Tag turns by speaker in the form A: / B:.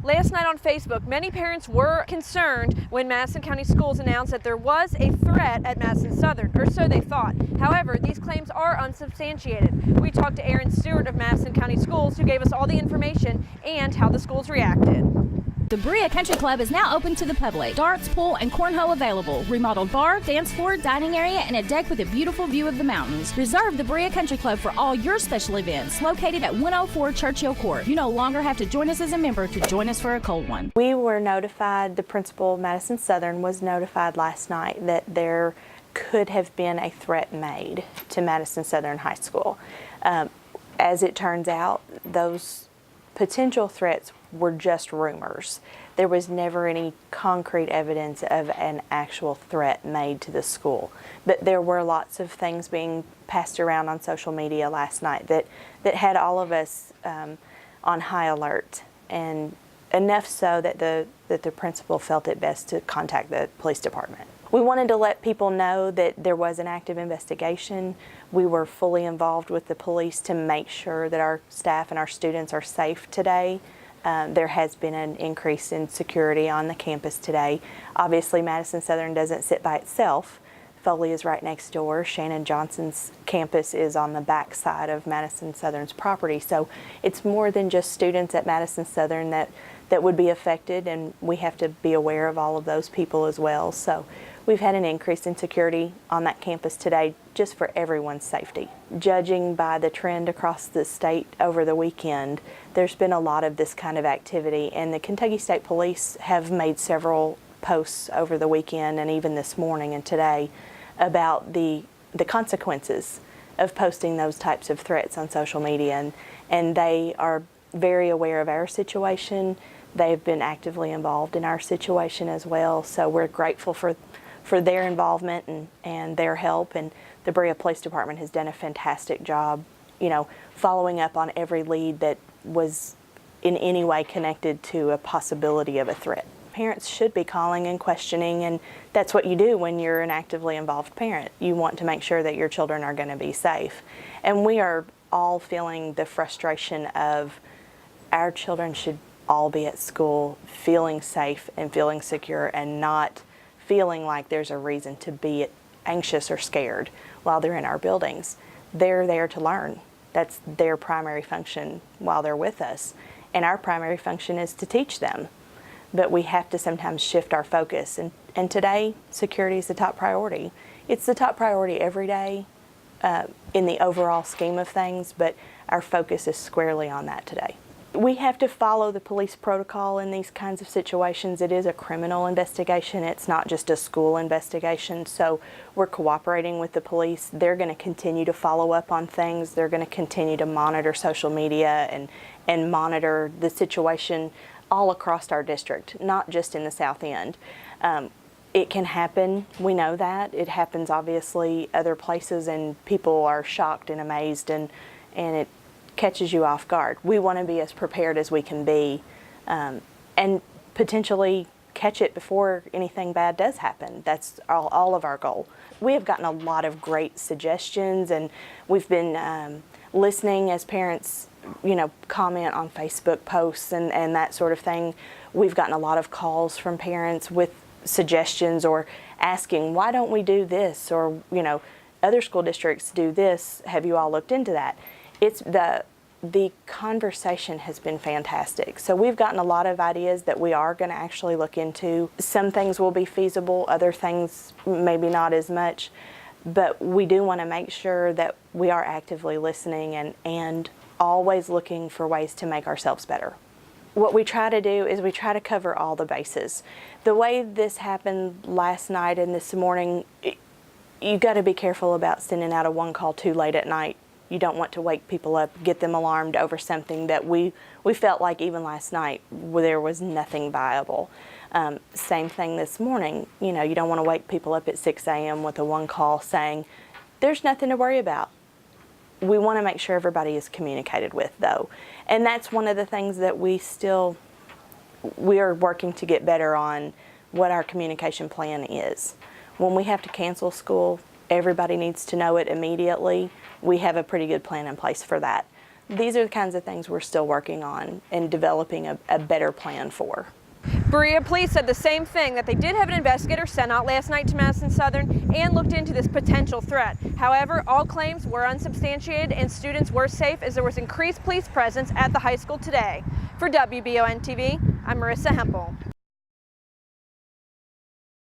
A: Last night on Facebook, many parents were concerned when Madison County Schools announced that there was a threat at Madison Southern, or so they thought. However, these claims are unsubstantiated. We talked to Aaron Stewart of Madison County Schools, who gave us all the information and how the schools reacted.
B: The Berea Country Club is now open to the public. Darts, pool, and cornhole available. Remodeled bar, dance floor, dining area, and a deck with a beautiful view of the mountains. Reserve the Berea Country Club for all your special events. Located at 104 Churchill Court. You no longer have to join us as a member to join us for a cold one.
C: We were notified, the principal of Madison Southern was notified last night that there could have been a threat made to Madison Southern High School. As it turns out, those potential threats were just rumors. There was never any concrete evidence of an actual threat made to the school. But there were lots of things being passed around on social media last night that had all of us on high alert, and enough so that the principal felt it best to contact the police department. We wanted to let people know that there was an active investigation. We were fully involved with the police to make sure that our staff and our students are safe today. There has been an increase in security on the campus today. Obviously, Madison Southern doesn't sit by itself. Foley is right next door. Shannon Johnson's campus is on the back side of Madison Southern's property. So it's more than just students at Madison Southern that would be affected, and we have to be aware of all of those people as well. So we've had an increase in security on that campus today just for everyone's safety. Judging by the trend across the state over the weekend, there's been a lot of this kind of activity, and the Kentucky State Police have made several posts over the weekend and even this morning and today about the consequences of posting those types of threats on social media, and they are very aware of our situation. They've been actively involved in our situation as well, so we're grateful for their involvement and their help, and the Berea Police Department has done a fantastic job, following up on every lead that was in any way connected to a possibility of a threat. Parents should be calling and questioning, and that's what you do when you're an actively involved parent. You want to make sure that your children are going to be safe. And we are all feeling the frustration of our children should all be at school feeling safe and feeling secure and not feeling like there's a reason to be anxious or scared while they're in our buildings. They're there to learn. That's their primary function while they're with us. And our primary function is to teach them. But we have to sometimes shift our focus. And today, security is the top priority. It's the top priority every day in the overall scheme of things, but our focus is squarely on that today. We have to follow the police protocol in these kinds of situations. It is a criminal investigation. It's not just a school investigation. So we're cooperating with the police. They're going to continue to follow up on things. They're going to continue to monitor social media and monitor the situation all across our district, not just in the South End. It can happen. We know that. It happens obviously other places, and people are shocked and amazed, and it catches you off guard. We want to be as prepared as we can be, and potentially catch it before anything bad does happen. That's all of our goal. We have gotten a lot of great suggestions, and we've been listening as parents comment on Facebook posts and that sort of thing. We've gotten a lot of calls from parents with suggestions or asking, why don't we do this? Or, other school districts do this. Have you all looked into that? It's the conversation has been fantastic. So we've gotten a lot of ideas that we are going to actually look into. Some things will be feasible, other things maybe not as much, but we do want to make sure that we are actively listening and always looking for ways to make ourselves better. What we try to do is we try to cover all the bases. The way this happened last night and this morning, you got to be careful about sending out a one call too late at night. You don't want to wake people up, get them alarmed over something that we felt like even last night there was nothing viable. Same thing this morning. You don't want to wake people up at 6 a.m. with a one call saying, there's nothing to worry about. We want to make sure everybody is communicated with, though. And that's one of the things that we are working to get better on, what our communication plan is. When we have to cancel school, everybody needs to know it immediately. We have a pretty good plan in place for that. these are the kinds of things we're still working on and developing a better plan for.
A: Berea Police said the same thing, that they did have an investigator sent out last night to Madison Southern and looked into this potential threat. However, all claims were unsubstantiated and students were safe as there was increased police presence at the high school today. For WBON TV, I'm Marissa Hempel.